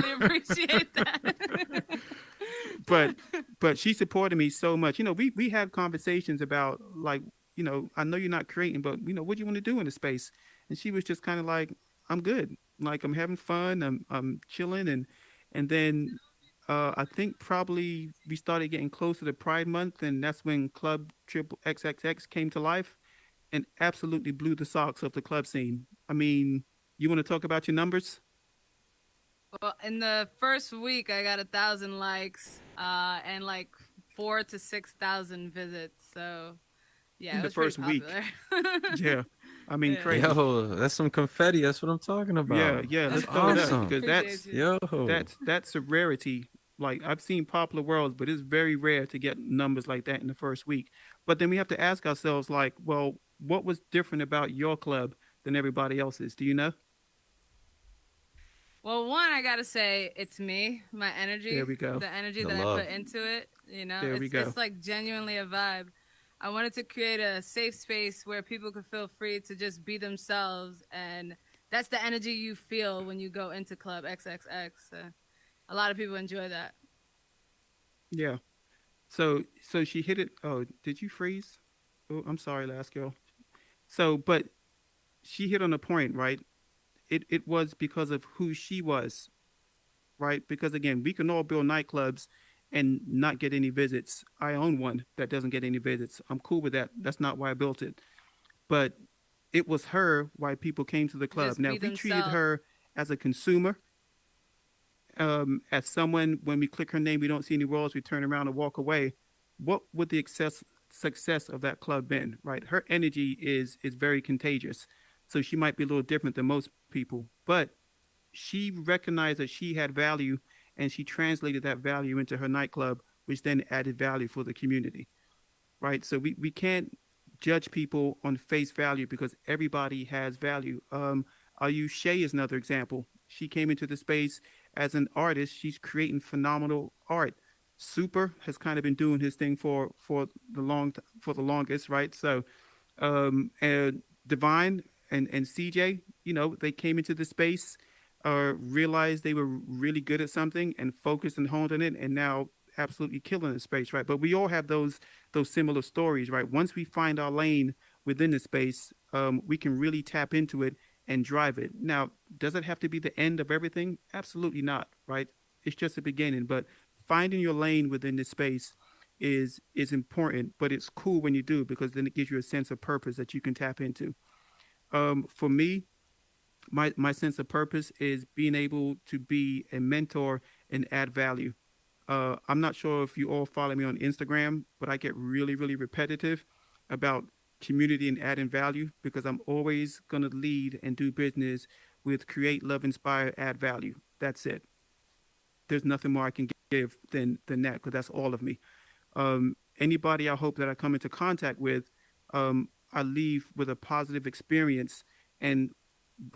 really appreciate that. but she supported me so much. We had conversations about like, I know you're not creating, but what do you want to do in the space? And she was just kind of like, I'm good. Like I'm having fun. I'm chilling, and then I think probably we started getting closer to Pride Month, and that's when Club Triple XXX came to life and absolutely blew the socks off the club scene. I mean, you want to talk about your numbers Well, in the first week, I got 1,000 likes, and like 4 to 6 thousand visits. So yeah, in it the was pretty first week? popular. Yeah, I mean, Yeah, crazy. Yo, that's some confetti. That's what I'm talking Yeah, about. yeah. That's Let's throw it up awesome. because appreciate that's you. Yo, that's a rarity. Like I've seen popular worlds, but it's very rare to get numbers like that in the first week. But then we have to ask ourselves, like, well, what was different about your club than everybody else's? Do you know? Well, one, I gotta say, it's me, my There energy, we go. the energy the that I put love. into it. You know, There we it's go. like genuinely a vibe. I wanted to create a safe space where people could feel free to just be themselves, and that's the energy you feel when you go into Club XXX. A lot of people enjoy that. Yeah. So she hit it. Oh, did you freeze? Oh, I'm sorry, last girl. So, but she hit on a point, right? It was because of who she was, right? Because again, we can all build nightclubs and not get any visits. I own one that doesn't get any visits. I'm cool with that. That's not why I built it. But it was her why people came to the club. Just Now, be if we treated themselves. her as a consumer, as someone, when we click her name, we don't see any roles, we turn around and walk away, what would the success of that club been, right? Her energy is very contagious. So she might be a little different than most people, but she recognized that she had value and she translated that value into her nightclub, which then added value for the community, right? So we can't judge people on face value because everybody has value. I'll use Shay as another example. She came into the space as an artist. She's creating phenomenal art. Super has kind of been doing his thing for the longest, right? So, and Divine and CJ, they came into the space, realized they were really good at something and focused and honed on it, and now absolutely killing the space, right? But we all have those similar stories, right? Once we find our lane within the space, we can really tap into it and drive it. Now, does it have to be the end of everything? Absolutely not, right? It's just the beginning. But finding your lane within this space is important. But it's cool when you do because then it gives you a sense of purpose that you can tap into. For me, my sense of purpose is being able to be a mentor and add value. I'm not sure if you all follow me on Instagram, but I get really, really repetitive about community and adding value because I'm always going to lead and do business with create, love, inspire, add value. That's it. There's nothing more I can give than that because that's all of me. Anybody I hope that I come into contact with, I leave with a positive experience and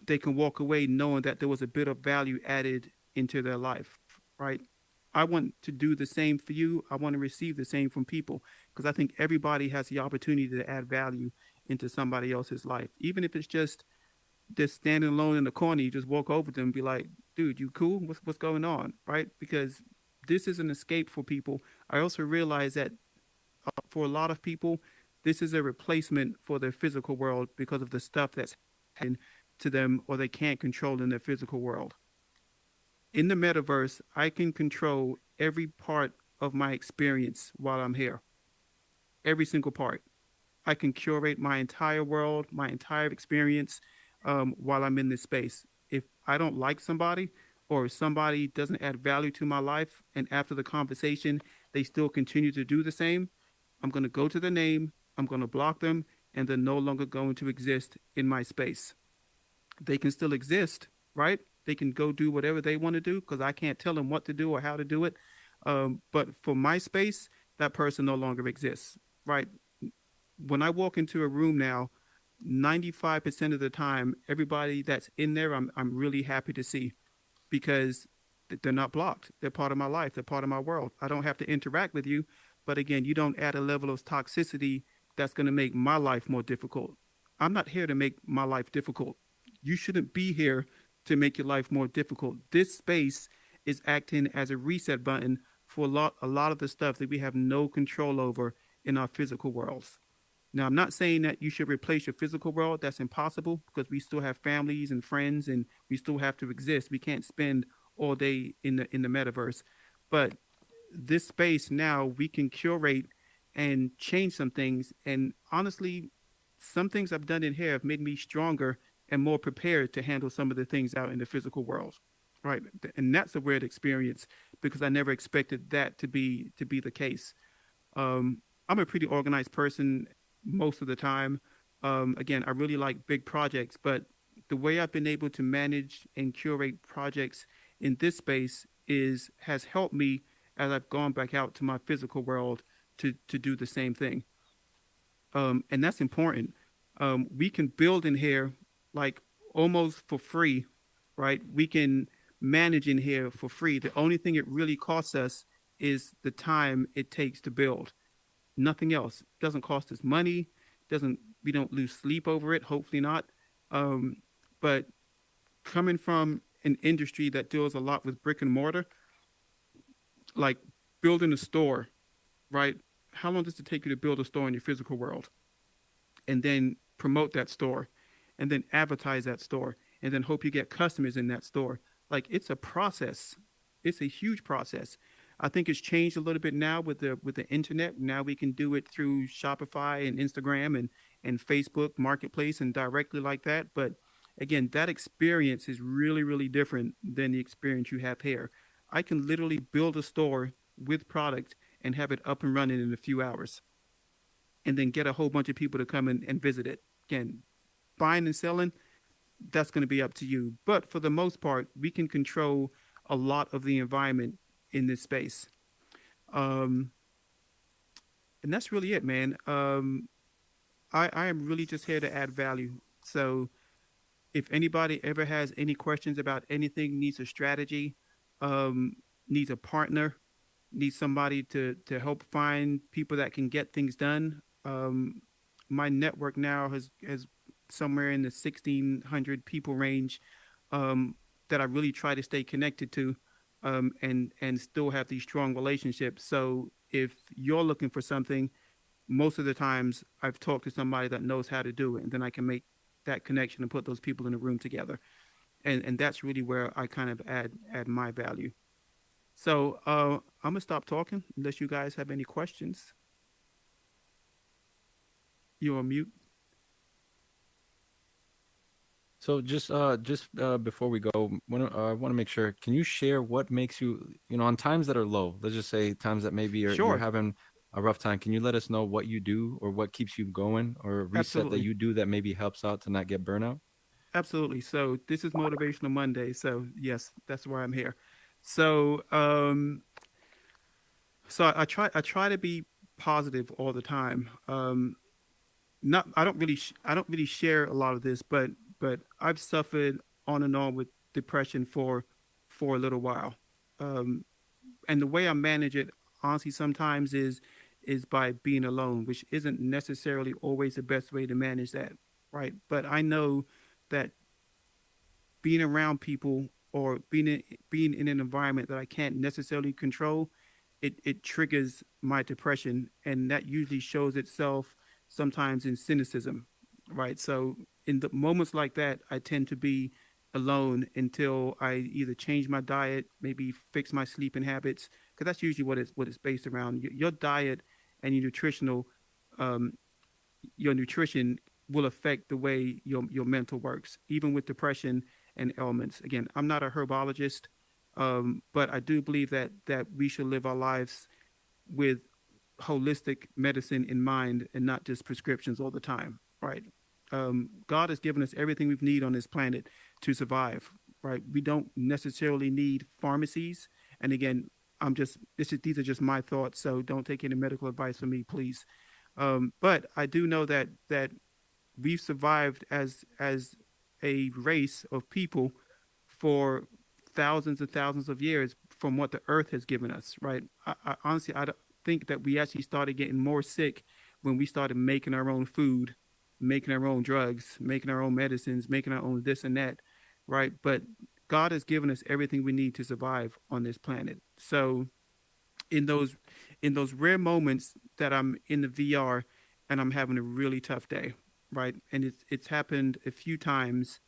they can walk away knowing that there was a bit of value added into their life, right? I want to do the same for you. I want to receive the same from people because I think everybody has the opportunity to add value into somebody else's life. Even if it's just standing alone in the corner, you just walk over to them and be like, dude, you cool? What's going on? Right? Because this is an escape for people. I also realize that for a lot of people, this is a replacement for their physical world because of the stuff that's happening to them or they can't control in their physical world. In the metaverse, I can control every part of my experience while I'm here. Every single part. I can curate my entire world, my entire experience while I'm in this space. If I don't like somebody or somebody doesn't add value to my life, and after the conversation, they still continue to do the same, I'm going to go to the name, I'm going to block them, and they're no longer going to exist in my space. They can still exist, right? They can go do whatever they want to do because I can't tell them what to do or how to do it. But for my space, that person no longer exists, right? When I walk into a room now, 95% of the time, everybody that's in there, I'm really happy to see because they're not blocked. They're part of my life. They're part of my world. I don't have to interact with you. But again, you don't add a level of toxicity that's going to make my life more difficult. I'm not here to make my life difficult. You shouldn't be here to make your life more difficult. This space is acting as a reset button for a lot of the stuff that we have no control over in our physical worlds. Now, I'm not saying that you should replace your physical world. That's impossible because we still have families and friends, and we still have to exist. We can't spend all day in the metaverse. But this space now we can curate and change some things. And honestly, some things I've done in here have made me stronger and more prepared to handle some of the things out in the physical world. Right. And that's a weird experience because I never expected that to be the case. I'm a pretty organized person most of the time. Again, I really like big projects, but the way I've been able to manage and curate projects in this space is has helped me as I've gone back out to my physical world to do the same thing. And that's important. We can build in here like almost for free, right? We can manage in here for free. The only thing it really costs us is the time it takes to build. Nothing else. It doesn't cost us money. Doesn't We don't lose sleep over it. Hopefully not. But coming from an industry that deals a lot with brick and mortar, like building a store, right? How long does it take you to build a store in your physical world? And then promote that store and then advertise that store and then hope you get customers in that store. Like it's a process. It's a huge process. I think it's changed a little bit now with the internet. Now we can do it through Shopify and Instagram and Facebook Marketplace and directly like that. But again, that experience is really, really different than the experience you have here. I can literally build a store with product and have it up and running in a few hours and then get a whole bunch of people to come and visit it. Again, buying and selling, that's going to be up to you. But for the most part, we can control a lot of the environment in this space. Um, and that's really it, man. I am really just here to add value. So if anybody ever has any questions about anything, needs a strategy, needs a partner, needs somebody to help find people that can get things done. My network now has somewhere in the 1,600 people range that I really try to stay connected to and still have these strong relationships. So if you're looking for something, most of the times I've talked to somebody that knows how to do it, and then I can make that connection and put those people in a room together. And that's really where I kind of add my value. So I'm gonna stop talking unless you guys have any questions. You're on mute. So just before we go, I want to make sure. Can you share what makes you, on times that are low? Let's just say times that maybe you're Sure, having a rough time. Can you let us know what you do or what keeps you going or a reset that absolutely, you do that maybe helps out to not get burnout? absolutely. So this is Motivational Monday. So yes, that's why I'm here. So so I try to be positive all the time. Not I don't really share a lot of this, but I've suffered on and on with depression for a little while. Um, and the way I manage it, honestly, sometimes is by being alone, which isn't necessarily always the best way to manage that, right? But I know that being around people or being in an environment that I can't necessarily control, it triggers my depression, and that usually shows itself sometimes in cynicism, right? So in the moments like that, I tend to be alone until I either change my diet, maybe fix my sleeping habits, because that's usually what it's based around. Your diet and um, your nutrition will affect the way your mental works, even with depression and ailments. Again, I'm not a herbologist, but I do believe that we should live our lives with holistic medicine in mind and not just prescriptions all the time, right? God has given us everything we need on this planet to survive, right? We don't necessarily need pharmacies. And again, these are just my thoughts, so don't take any medical advice from me, please. But I do know that we've survived as a race of people for thousands and thousands of years from what the earth has given us, right? I honestly, I don't think that we actually started getting more sick when we started making our own food, making our own drugs, making our own medicines, making our own this and that, right? But God has given us everything we need to survive on this planet. So in those rare moments that I'm in the VR and I'm having a really tough day, right? And it's happened a few times.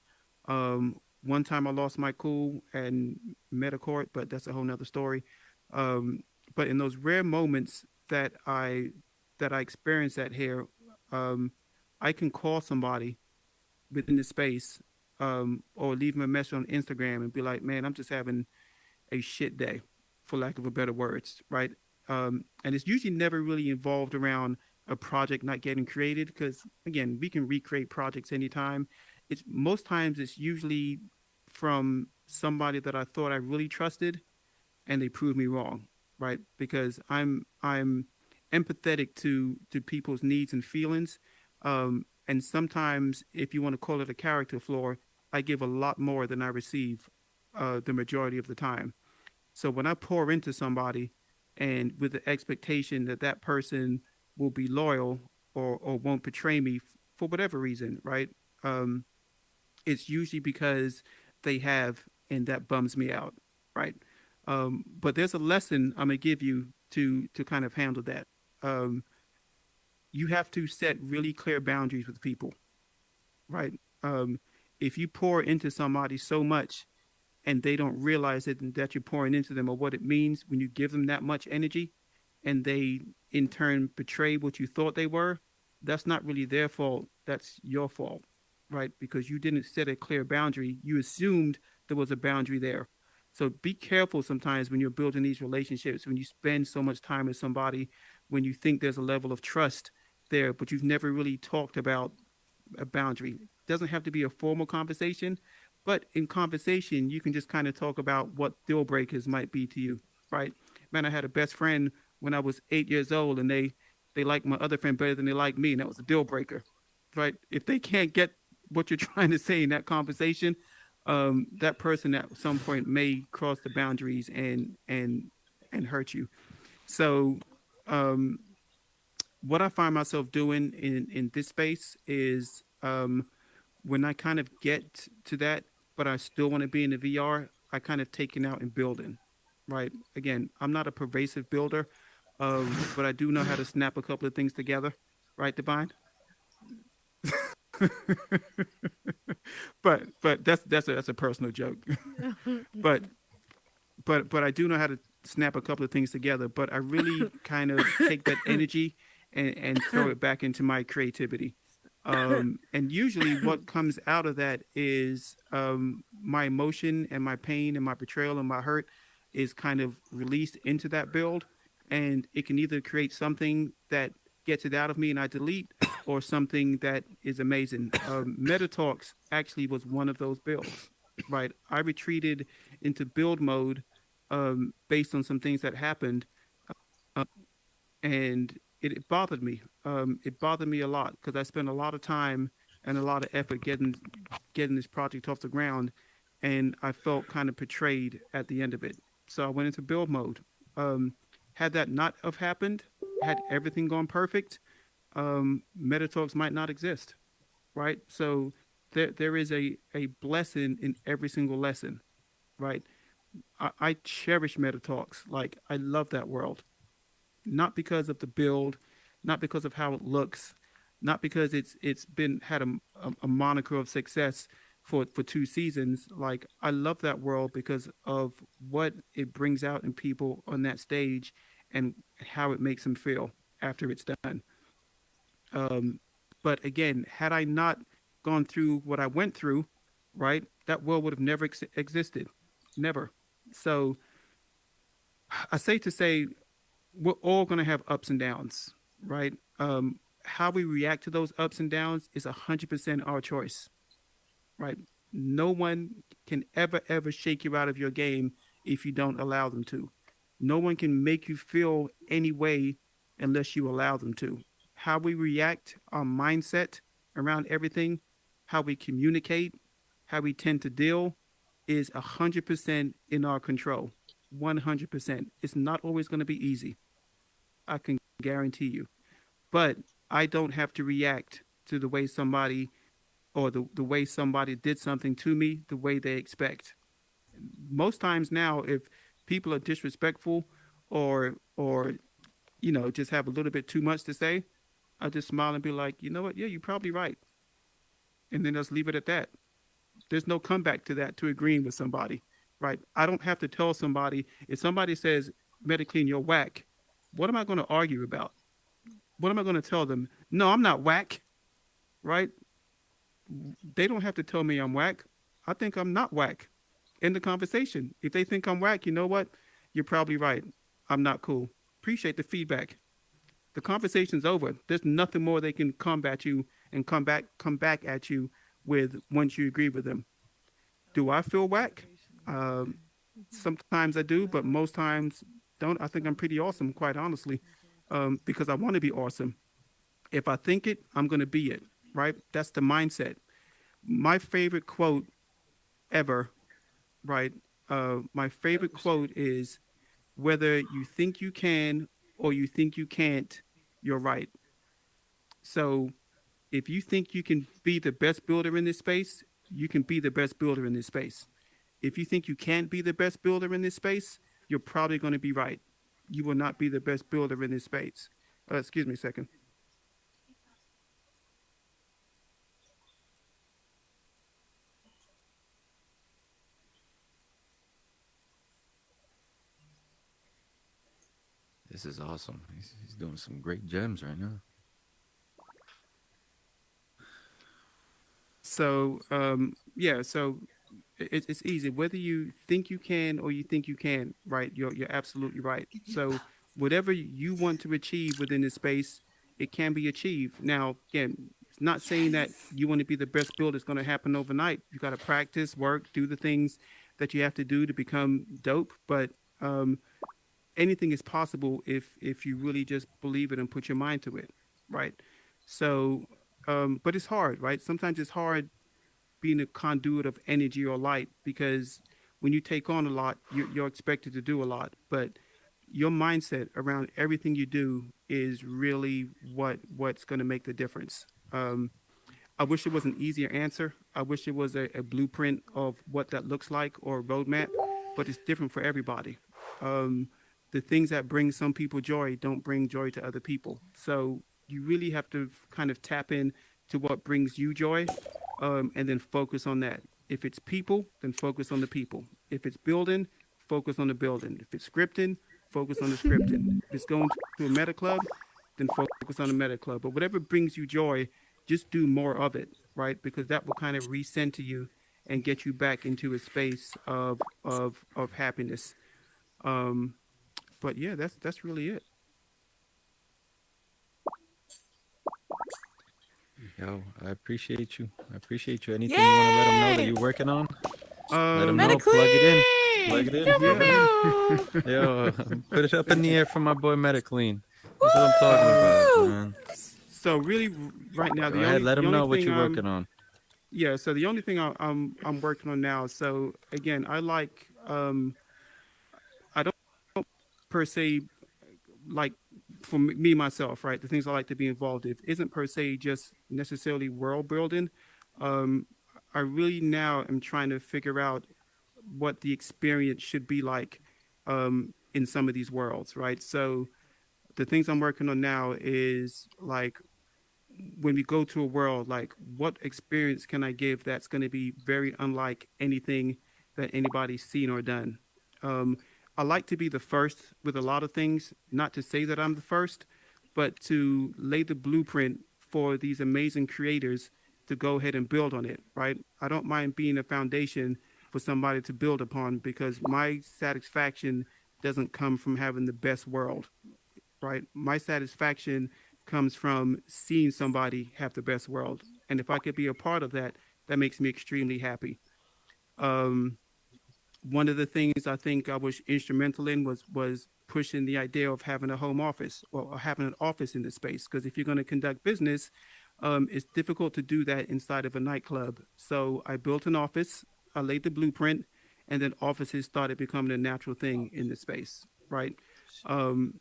One time I lost my cool and MetaCourt, but that's a whole nother story. Um, but in those rare moments that I experience that here, um, I can call somebody within the space, or leave them a message on Instagram and be like, "Man, I'm just having a shit day," for lack of a better words, right? And it's usually never really involved around a project not getting created because again, we can recreate projects anytime. It's most times it's usually from somebody that I thought I really trusted and they proved me wrong, right? Because I'm empathetic to people's needs and feelings. And sometimes, if you want to call it a character flaw, I give a lot more than I receive, the majority of the time. So when I pour into somebody, and with the expectation that that person will be loyal or won't betray me for whatever reason, right? Um, it's usually because they have, and that bums me out, right? But there's a lesson I'm gonna give you to kind of handle that. Um, you have to set really clear boundaries with people, right? Um, if you pour into somebody so much and they don't realize it and that you're pouring into them or what it means when you give them that much energy and they in turn betray what you thought they were, that's not really their fault. That's your fault, right? Because you didn't set a clear boundary. You assumed there was a boundary there. So be careful sometimes when you're building these relationships, when you spend so much time with somebody, when you think there's a level of trust there, but you've never really talked about a boundary. It doesn't have to be a formal conversation, but in conversation, you can just kind of talk about what deal breakers might be to you, right? Man, I had a best friend when I was 8 years old, and they liked my other friend better than they liked me, and that was a deal breaker, right? If they can't get what you're trying to say in that conversation, that person at some point may cross the boundaries and hurt you. So, um, what I find myself doing in this space is, when I kind of get to that, but I still want to be in the VR, I kind of taking out and building, right? Again, I'm not a pervasive builder, but I do know how to snap a couple of things together, right, Divine? But that's a personal joke. but but I do know how to snap a couple of things together. But I really kind of take that energy and throw it back into my creativity. And usually, what comes out of that is, my emotion and my pain and my betrayal and my hurt is kind of released into that build, and it can either create something that gets it out of me and I delete, or something that is amazing. Meta Talks actually was one of those builds, right? I retreated into build mode, based on some things that happened, and it bothered me. It bothered me a lot because I spent a lot of time and a lot of effort getting this project off the ground, and I felt kind of betrayed at the end of it. So I went into build mode. Had that not have happened, had everything gone perfect, Metatalks might not exist, right? So there is a blessing in every single lesson, right? I cherish Metatalks. Like I love that world, not because of the build, not because of how it looks, not because it's been had a moniker of success for 2 seasons. Like I love that world because of what it brings out in people on that stage and how it makes them feel after it's done. Um, but again, had I not gone through what I went through, right, that world would have never existed, never. So I say to say we're all going to have ups and downs, right? How we react to those ups and downs is 100% our choice, right? No one can ever shake you out of your game if you don't allow them to. No one can make you feel any way unless you allow them to. How we react, our mindset around everything, how we communicate, how we tend to deal is 100% in our control. 100%. It's not always going to be easy. I can guarantee you. But I don't have to react to the way somebody did something to me the way they expect. most times now, if people are disrespectful or just have a little bit too much to say, I just smile and be like, you know what? Yeah, you're probably right, and then just leave it at that. There's no comeback to that, to agreeing with somebody, right? I don't have to tell somebody if somebody says, "MetaClean, you're whack." What am I going to argue about? What am I going to tell them? No, I'm not whack, right? They don't have to tell me I'm whack. I think I'm not whack. End the conversation. If they think I'm whack, you know what? You're probably right. I'm not cool. Appreciate the feedback. The conversation's over. There's nothing more they can combat you and come back at you with once you agree with them. Do I feel whack? Um, Sometimes I do, but most times don't. I think I'm pretty awesome, quite honestly, because I want to be awesome. If I think it, I'm going to be it, right? That's the mindset. My favorite quote ever, right? My favorite quote is, whether you think you can or you think you can't, you're right. So if you think you can be the best builder in this space, you can be the best builder in this space. If you think you can't be the best builder in this space, you're probably going to be right. You will not be the best builder in this space. Excuse me a second. This is awesome. He's doing some great gems right now. So yeah, so it's easy. Whether you think you can or you think you can, right? You're absolutely right. So whatever you want to achieve within this space, it can be achieved. Now, again, it's not saying that you want to be the best build. It's going to happen overnight. You got to practice, work, do the things that you have to do to become dope. But um, anything is possible if you really just believe it and put your mind to it, right? So, but it's hard, right? Sometimes it's hard being a conduit of energy or light, because when you take on a lot, you're expected to do a lot. But your mindset around everything you do is really what's going to make the difference. I wish it was an easier answer. I wish it was a blueprint of what that looks like, or a roadmap, but it's different for everybody. Um, the things that bring some people joy don't bring joy to other people. So you really have to kind of tap in to what brings you joy, and then focus on that. If it's people, then focus on the people. If it's building, focus on the building. If it's scripting, focus on the scripting. If it's going to a meta club, then focus on the meta club. But whatever brings you joy, just do more of it, right? Because that will kind of recenter you and get you back into a space of happiness. Um, but yeah, that's really it. Yo, I appreciate you. I appreciate you. Anything you want to let them know that Yay! you're working on? Let them Um, know. Plug it in. Plug MetaClean! it in. Pew pew Plug it yeah. in. pew! Yo, put it up in the air for my boy MetaClean. That's what I'm talking about, Um, Woo! man. so really, right now, Go the ahead. only Let the them only know what thing you're working on. yeah, so the only thing I'm working on now. So again, I don't per se like, for me myself, right? The things I like to be involved in isn't per se just necessarily world building. Um, I really now am trying to figure out what the experience should be like, in some of these worlds, right? So the things I'm working on now is like, when we go to a world, like, what experience can I give that's going to be very unlike anything that anybody's seen or done. Um, I like to be the first with a lot of things, not to say that I'm the first, but to lay the blueprint for these amazing creators to go ahead and build on it, right? I don't mind being a foundation for somebody to build upon, because my satisfaction doesn't come from having the best world, right? My satisfaction comes from seeing somebody have the best world. And if I could be a part of that, that makes me extremely happy. Um, One of the things I think I was instrumental in was pushing the idea of having a home office, or having an office in the space. Because if you're going to conduct business, it's difficult to do that inside of a nightclub. So I built an office, I laid the blueprint, and then offices started becoming a natural thing in the space, right? Um,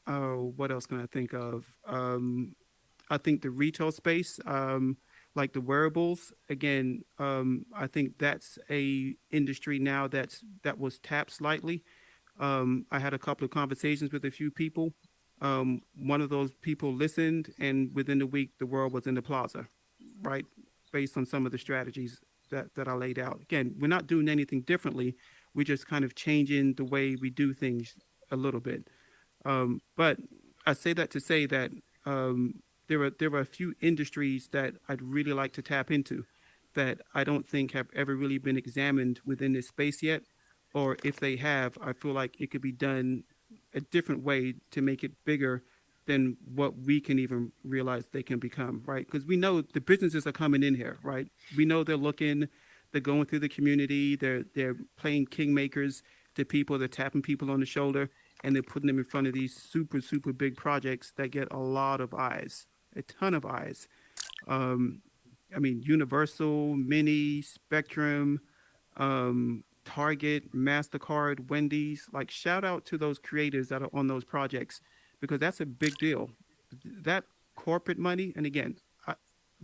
oh, what else can I think of? I think the retail space. Like the wearables, again, I think that's a industry now that was tapped slightly. I had a couple of conversations with a few people. One of those people listened, and within the week, the world was in the plaza, right? Based on some of the strategies that I laid out. Again, we're not doing anything differently. We're just kind of changing the way we do things a little bit. But I say that to say that there are a few industries that I'd really like to tap into that I don't think have ever really been examined within this space yet, or if they have, I feel like it could be done a different way to make it bigger than what we can even realize they can become, right? Because we know the businesses are coming in here, right? We know they're looking, they're going through the community, they're playing kingmakers to people, they're tapping people on the shoulder, and they're putting them in front of these super big projects that get a lot of eyes, a ton of eyes. Um, I mean, Universal, Mini, Spectrum, Target, MasterCard, Wendy's. Like, shout out to those creators that are on those projects because that's a big deal. That corporate money, and again,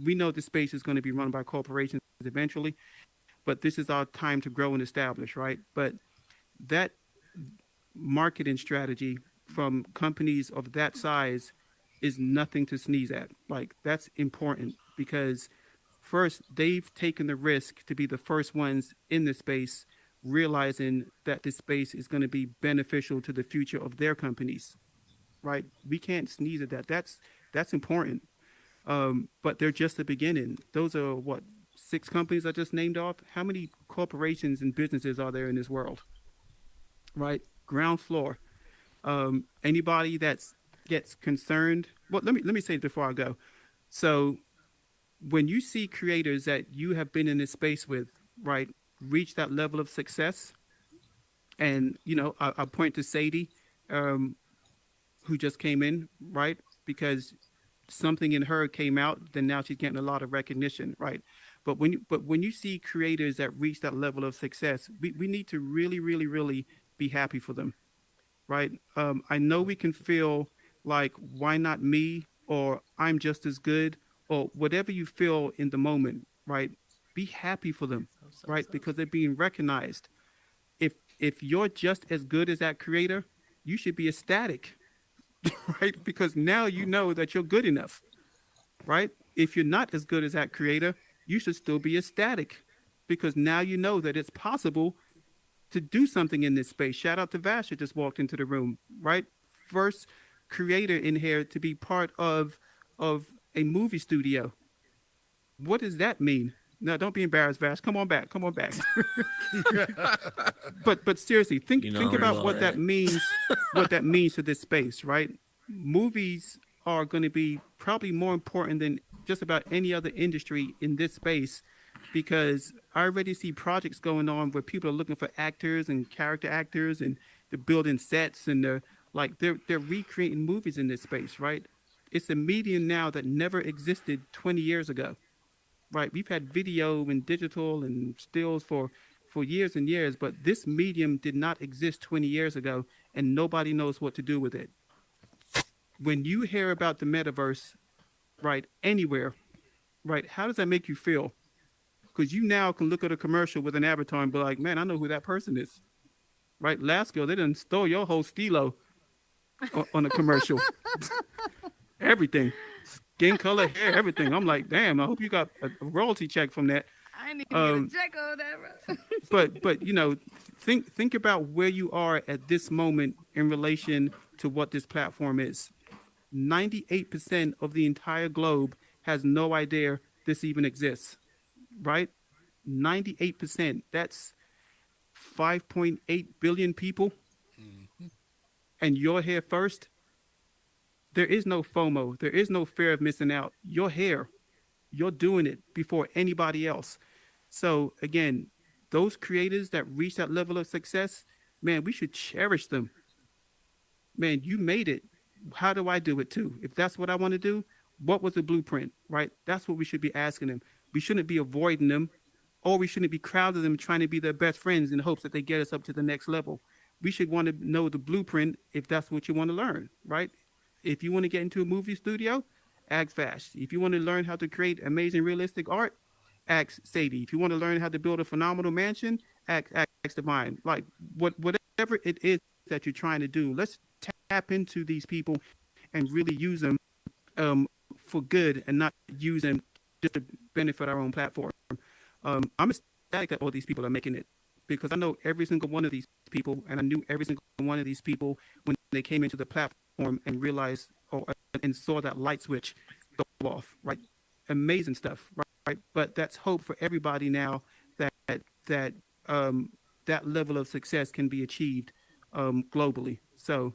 we know the space is going to be run by corporations eventually, but this is our time to grow and establish, right? But that marketing strategy from companies of that size is nothing to sneeze at. Like, that's important because first, they've taken the risk to be the first ones in the space, realizing that this space is going to be beneficial to the future of their companies, right? We can't sneeze at that. That's important. But they're just the beginning. Those are what, 6 companies I just named off. How many corporations and businesses are there in this world, right? Ground floor. Anybody that's gets concerned. Well, let me say it before I go. So when you see creators that you have been in this space with, right, reach that level of success, and I point to Sadie, um, who just came in, right, because something in her came out, then now she's getting a lot of recognition, right? But when you see creators that reach that level of success, we need to really, really, really be happy for them, right? I know we can feel like, why not me? Or I'm just as good, or whatever you feel in the moment, right? Be happy for them, right? Because they're being recognized. If you're just as good as that creator, you should be ecstatic, right? Because now you know that you're good enough, right? If you're not as good as that creator, you should still be ecstatic because now you know that it's possible to do something in this space. Shout out to Vash that just walked into the room, right? First creator in here to be part of a movie studio. What does that mean? No, don't be embarrassed, Vash. Come on back. Come on back. But seriously, think about what that means. What that means to this space, right? Movies are going to be probably more important than just about any other industry in this space because I already see projects going on where people are looking for actors and character actors and they're building sets and they're recreating movies in this space, right? It's a medium now that never existed 20 years ago, right? We've had video and digital and stills for years and years, but this medium did not exist 20 years ago and nobody knows what to do with it. When you hear about the metaverse, right, anywhere, right, how does that make you feel? Because you now can look at a commercial with an avatar and be like, man, I know who that person is, right? Last girl, they done stole your whole stilo on a commercial. Everything, skin color, hair, everything. I'm like, damn, I hope you got a royalty check from that. I need to get a check on that, bro. But think about where you are at this moment in relation to what this platform is. 98% of the entire globe has no idea this even exists, right? 98%. That's 5.8 billion people, and you're here first. There is no FOMO. There is no fear of missing out. You're here. You're doing it before anybody else. So again, those creators that reach that level of success, man, we should cherish them. Man, you made it. How do I do it too? If that's what I want to do, what was the blueprint, right? That's what we should be asking them. We shouldn't be avoiding them, or we shouldn't be crowding them trying to be their best friends in hopes that they get us up to the next level. We should want to know the blueprint if that's what you want to learn, right? If you want to get into a movie studio, ask Vash. If you want to learn how to create amazing realistic art, ask Sadie. If you want to learn how to build a phenomenal mansion, ask Divine. Like whatever it is that you're trying to do, let's tap into these people and really use them for good and not use them just to benefit our own platform. I'm ecstatic that all these people are making it because I know every single one of these people, and I knew every single one of these people when they came into the platform and realized and saw that light switch go off. Right, amazing stuff. Right, but that's hope for everybody now that level of success can be achieved globally. So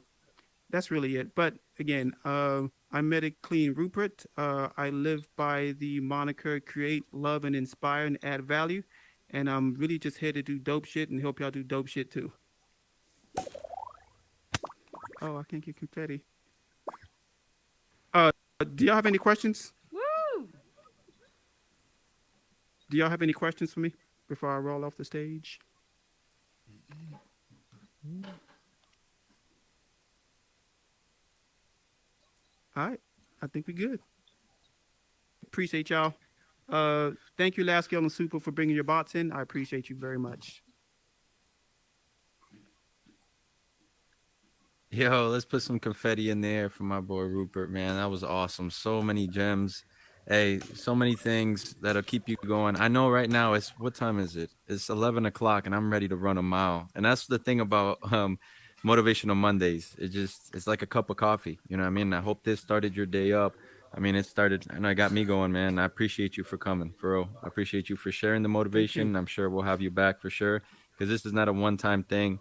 that's really it. But again, I'm MetaClean Rupert. I live by the moniker create, love, and inspire and add value. And I'm really just here to do dope shit and help y'all do dope shit too. Oh, I can't get confetti. Do y'all have any questions? Woo! Do y'all have any questions for me before I roll off the stage? All right, I think we're good. Appreciate y'all. Thank you, Lasky and Super, for bringing your bots in. I appreciate you very much. Yo, let's put some confetti in there for my boy Rupert, man. That was awesome. So many gems. Hey, so many things that'll keep you going. I know right now what time is it? It's 11 o'clock and I'm ready to run a mile. And that's the thing about Motivational Mondays. It's like a cup of coffee. You know what I mean? I hope this started your day up. I mean, it started and I got me going, man. I appreciate you for coming, for real. I appreciate you for sharing the motivation. I'm sure we'll have you back for sure because this is not a one-time thing.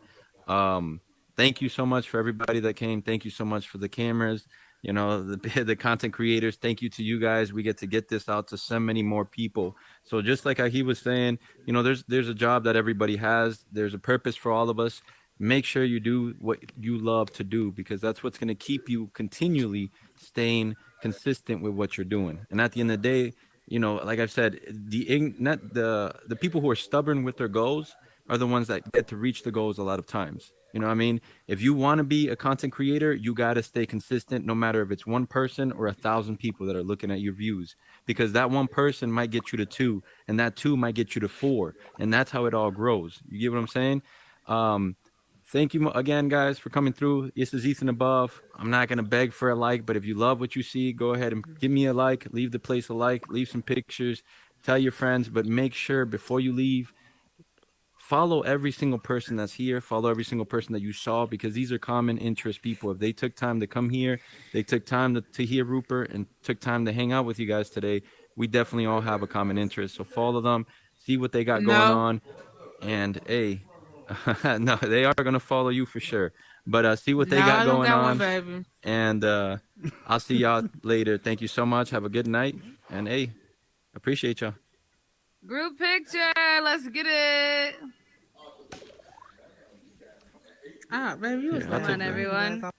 Thank you so much for everybody that came. Thank you so much for the cameras, you know, the content creators. Thank you to you guys. We get to get this out to so many more people. So just like he was saying, you know, there's a job that everybody has. There's a purpose for all of us. Make sure you do what you love to do because that's what's going to keep you continually staying consistent with what you're doing. And at the end of the day, you know, like I've said, the people who are stubborn with their goals are the ones that get to reach the goals a lot of times. You know what I mean? If you want to be a content creator, you got to stay consistent no matter if it's one person or 1,000 people that are looking at your views, because that one person might get you to 2 and that 2 might get you to 4. And that's how it all grows. You get what I'm saying? Thank you again, guys, for coming through. This is ETH Above. I'm not going to beg for a like, but if you love what you see, go ahead and give me a like, leave the place a like, leave some pictures, tell your friends, but make sure before you leave, follow every single person that's here. Follow every single person that you saw because these are common interest people. If they took time to come here, they took time to hear Rupert and took time to hang out with you guys today, we definitely all have a common interest. So follow them, see what they got going on. And, hey, no, they are going to follow you for sure. But see what they got going on. Baby. And I'll see y'all later. Thank you so much. Have a good night. And, hey, appreciate y'all. Group picture. Let's get it. Baby, you was Come on, everyone.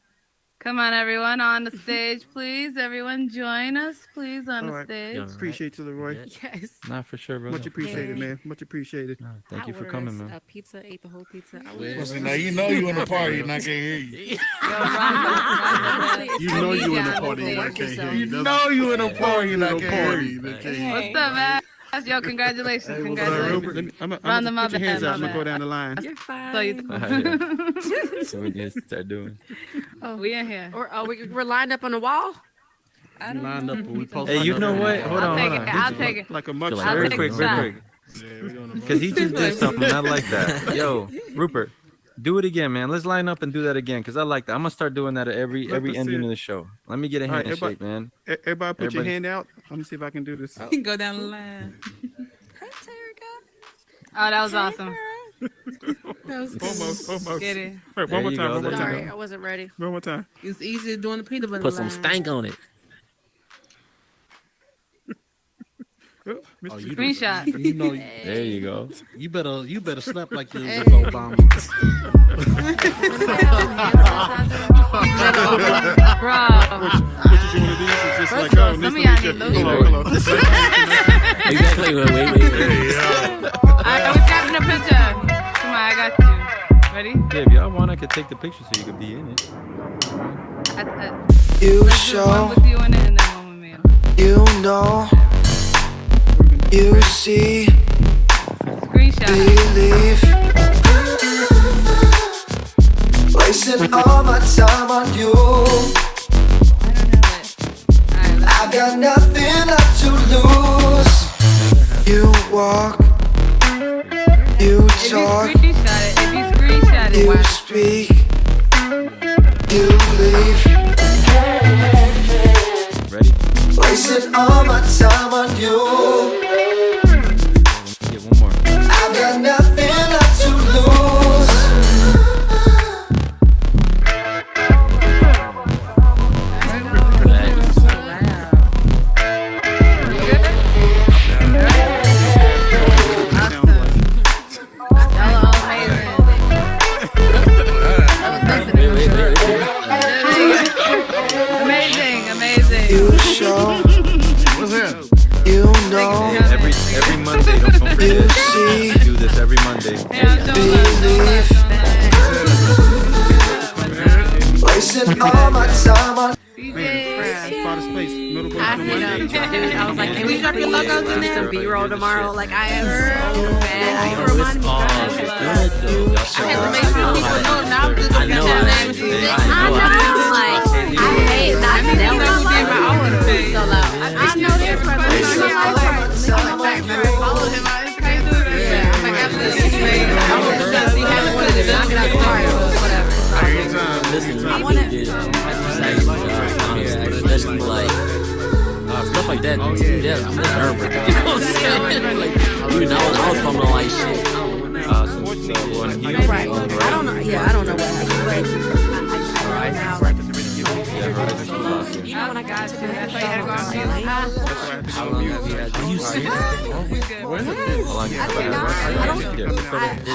Come on, everyone, on the stage, please. Everyone, join us, please, on the stage. Appreciate you, Leroy. Yes. Not for sure, brother. Much appreciated, man. Much appreciated. No, thank you for coming, man. A pizza, ate the whole pizza. Now you know you in the party and I can't hear you. You know you in the party and I can't hear you. You know you in the party and I can't hear you. What's up, man? Yo, congratulations. Congratulations. Round them up. Put your hands up. I'm going to go down the line. You're fine. So we need to start doing. Oh, we in here. Or we're lined up on the wall? I don't lined up. We hey, you know what? Hold on. I'll take it. Like a much real quick. Because he just did something not like that. Yo, Rupert, do it again, man. Let's line up and do that again because I like that. I'm going to start doing that at every ending of the show. Let me get a handshake, man. Everybody put your hand out. Let me see if I can do this. You can go down the line. Oh, that was awesome. Almost. Get it. Wait, one more time. Sorry, I wasn't ready. One more time. It's easier doing the peanut butter Put some stank on it. Screenshot. You know, there you go. You better snap like you was Obama. Bro. What you doing to these? It's just like, oh, some of y'all need hello. Exactly. Wait. I was snapping a picture. Come on, I got you. Ready? Yeah, if y'all want, I could take the picture so you could be in it. You show. One with you in it and then one with me. You know, you see, Screenshot. believe. Wasting all my time on you. I've got nothing left to lose. You walk, you talk, If you screenshot it, you speak, you leave. Ready? Wasting all my time on you. Get one more. I've got nothing left to lose. Amazing. You show, What's that? you know, Every Monday, don't you forget. see, We do this every Monday. believe. Wasting all my time on. Spot of space. Middle I hit him, dude. I was like, can we drop your logos in there? Some B-roll tomorrow. Like, I am so mad. I Oh, it's all good though. Y'all I should had to rock. make sure people know that I'm just I gonna know get I that should name. do. I know. Like, I hate not selling my life right. So loud. I know this right. My life right. I'm like, follow him on Instagram. Yeah, I'm like, absolutely. I want to just see how he wanted to knock it out the park or whatever. Listen, I we wanna- did exercise, especially like stuff like that. Yeah, it's nerve-wracking. You know what I'm saying? Like, you know, I was fumbling like shit. Right. I don't know. Yeah, I don't know what happened, but I now like. You know when I got to the next like, How long have you had? You see? I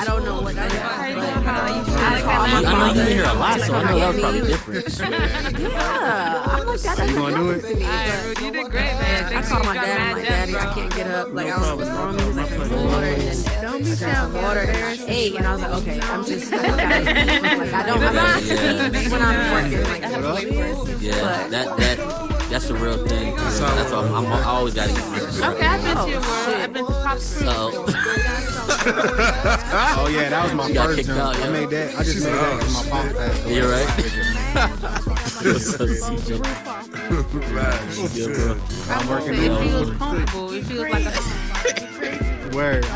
don't know what that is. I know you hear a lot, so I know that was probably different. Yeah, I'm like that. You gonna do it? You did great, man. I called my dad. I'm like, Daddy, I can't get up. Like, I don't know what's wrong with me. He's like, drink some water. And then I drank some water and I ate. And I was like, okay, I'm just, like, I don't have to eat when I'm working. Like, I have to wait for it. Yeah, that's the real thing. That's all. I always gotta eat. Okay, I've been to your world. I've been to Pop So, Oh yeah, that was my You got first kicked jump. out, I yeah. made that. I just made that because my phone passed away. you're right. I'm working It on feels comfortable. It feels like a word.